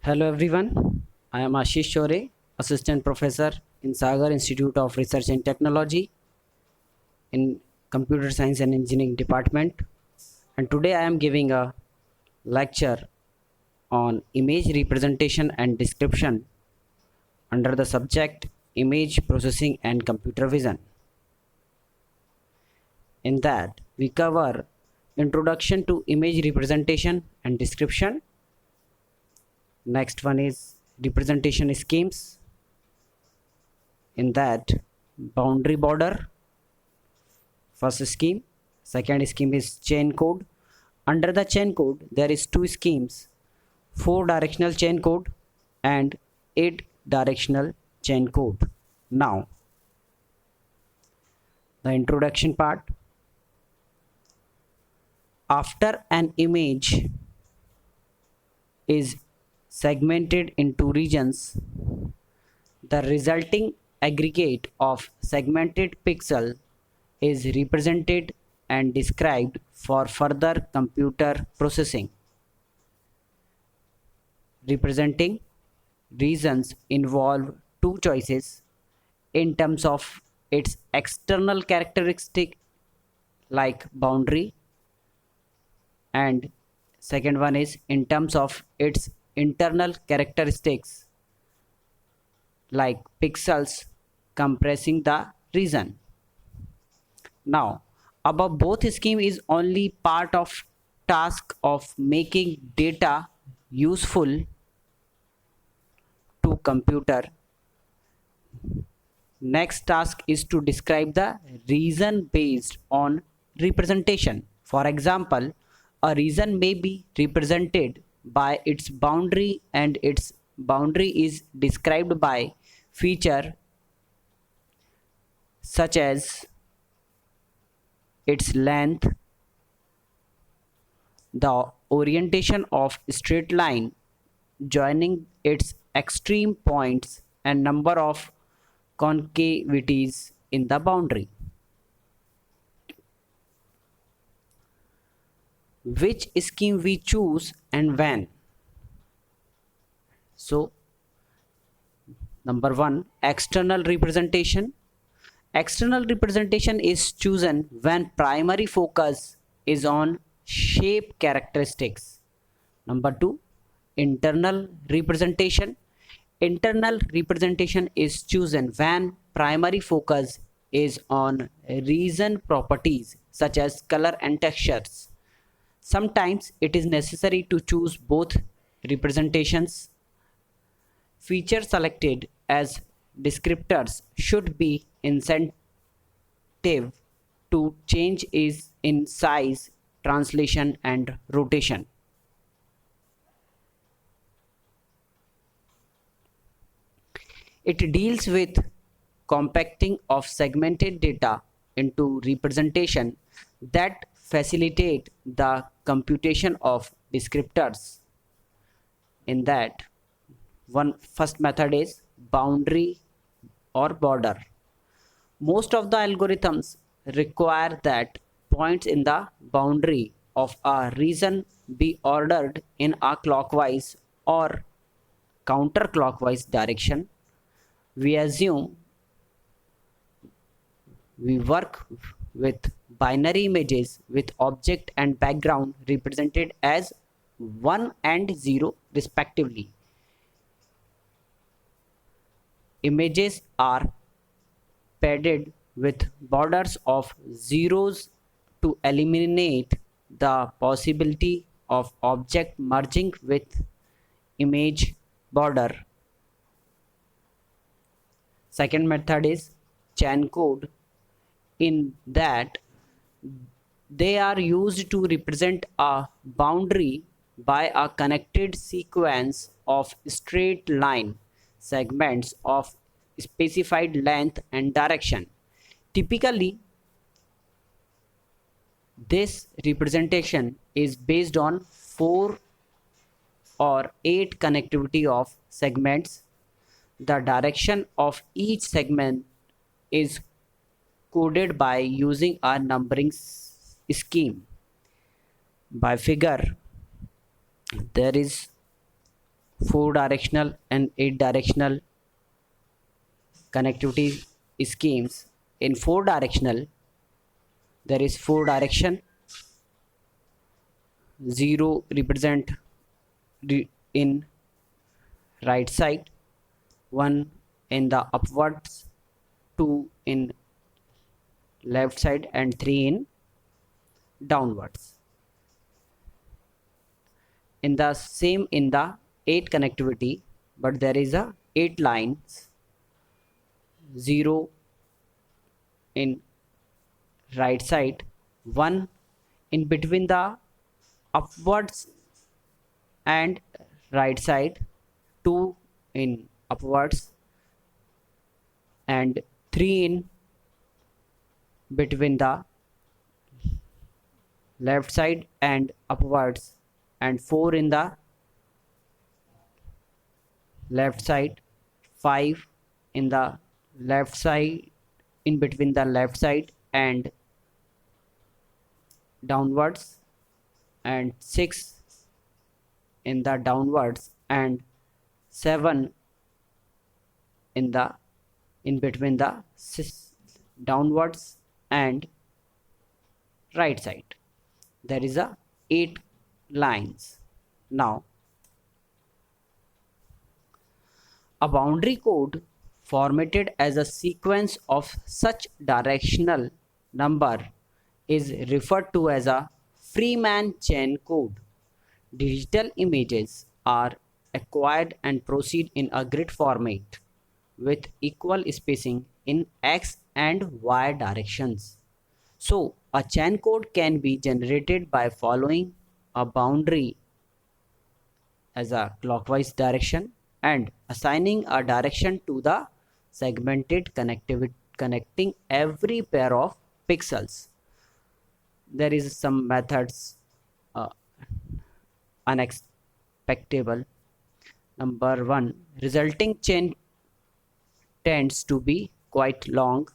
Hello everyone, I am Ashish Chore, Assistant Professor in Sagar Institute of Research and Technology in Computer Science and Engineering Department, and today I am giving a lecture on image representation and description under the subject Image Processing and Computer Vision. In that, we cover Introduction to Image Representation and Description. Next one is Representation Schemes. In that, boundary border, first scheme. Second scheme is chain code. Under the chain code, there is two schemes, 4-directional chain code and 8-directional chain code. Now, the introduction part. After an image is segmented into regions, the resulting aggregate of segmented pixel is represented and described for further computer processing. Representing regions involve two choices in terms of its external characteristic like boundary, and second one is in terms of its internal characteristics like pixels compressing the region. Now, above both scheme is only part of task of making data useful to computer. Next task is to describe the region based on representation. For example, a region may be represented by its boundary, and its boundary is described by feature such as its length, the orientation of straight line joining its extreme points, and number of concavities in the boundary. Which scheme we choose and when? So, number one, external representation. External representation is chosen when primary focus is on shape characteristics. Number two, internal representation. Internal representation is chosen when primary focus is on region properties such as color and textures. Sometimes it is necessary to choose both representations. Features selected as descriptors should be insensitive to change is in size, translation, and rotation. It deals with compacting of segmented data into representation that facilitate the computation of descriptors. In that, one first method is boundary or border. Most of the algorithms require that points in the boundary of a region be ordered in a clockwise or counterclockwise direction. We assume we work with binary images with object and background represented as 1 and 0 respectively. Images are padded with borders of zeros to eliminate the possibility of object merging with image border. Second method is chain code. In that, they are used to represent a boundary by a connected sequence of straight line segments of specified length and direction. Typically, this representation is based on 4 or 8 connectivity of segments. The direction of each segment is coded by using a numbering scheme. By figure, there is 4 directional and 8 directional connectivity schemes. In 4 directional, there is 4 direction. 0 represent in right side, 1 in the upwards, 2 in left side, and 3 in downwards. In the same in the 8 connectivity, but there is a 8 lines, 0 in right side, 1 in between the upwards and right side, 2 in upwards, and 3 in between the left side and upwards, and 4 in the left side, 5 in the left side, in between the left side and downwards, and 6 in the downwards, and 7 in the in between the downwards and right side. There is a 8 lines. Now a boundary code formatted as a sequence of such directional number is referred to as a Freeman chain code. Digital images are acquired and proceed in a grid format with equal spacing in x and y directions. So, a chain code can be generated by following a boundary as a clockwise direction and assigning a direction to the segmented connecting every pair of pixels. There is some methods uh, unexpectable. Number 1, resulting chain tends to be quite long.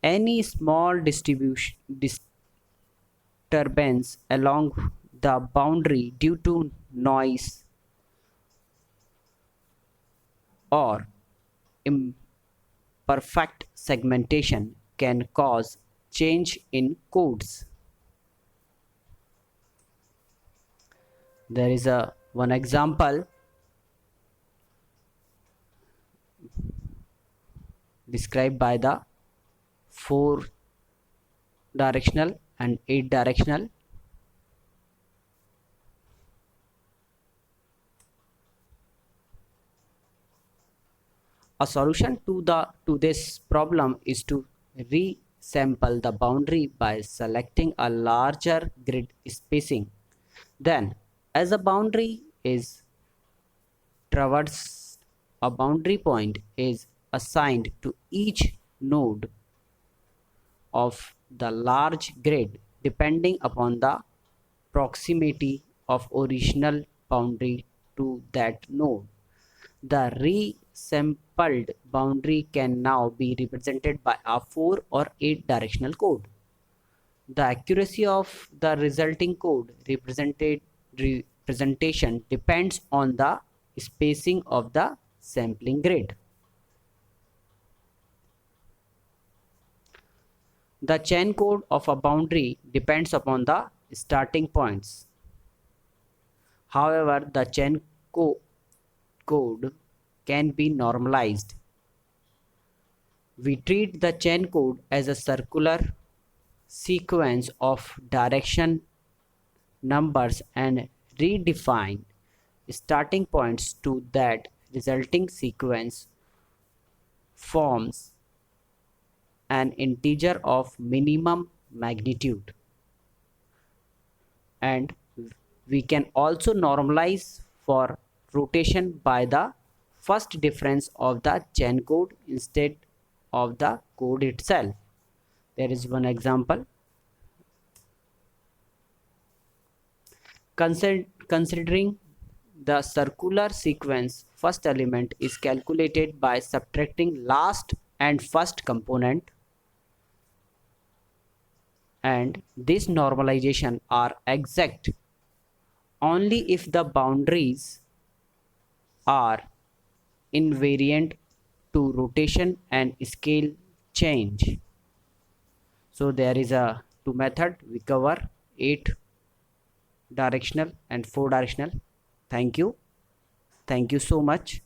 Any small disturbance along the boundary due to noise or imperfect segmentation can cause change in codes. There is a one example described by the 4 directional and 8 directional. A solution to this problem is to resample the boundary by selecting a larger grid spacing. Then, as a boundary is traversed, a boundary point is assigned to each node of the large grid depending upon the proximity of original boundary to that node. The resampled boundary can now be represented by a 4 or 8 directional code. The accuracy of the resulting code representation depends on the spacing of the sampling grid. The chain code of a boundary depends upon the starting points. However, the chain code can be normalized. We treat the chain code as a circular sequence of direction numbers and redefine starting points to that resulting sequence forms an integer of minimum magnitude. And we can also normalize for rotation by the first difference of the chain code instead of the code itself. There is one example. Considering the circular sequence, first element is calculated by subtracting last and first component, and this normalization are exact only if the boundaries are invariant to rotation and scale change. So there is a two method. We cover 8 directional and 4 directional. Thank you so much.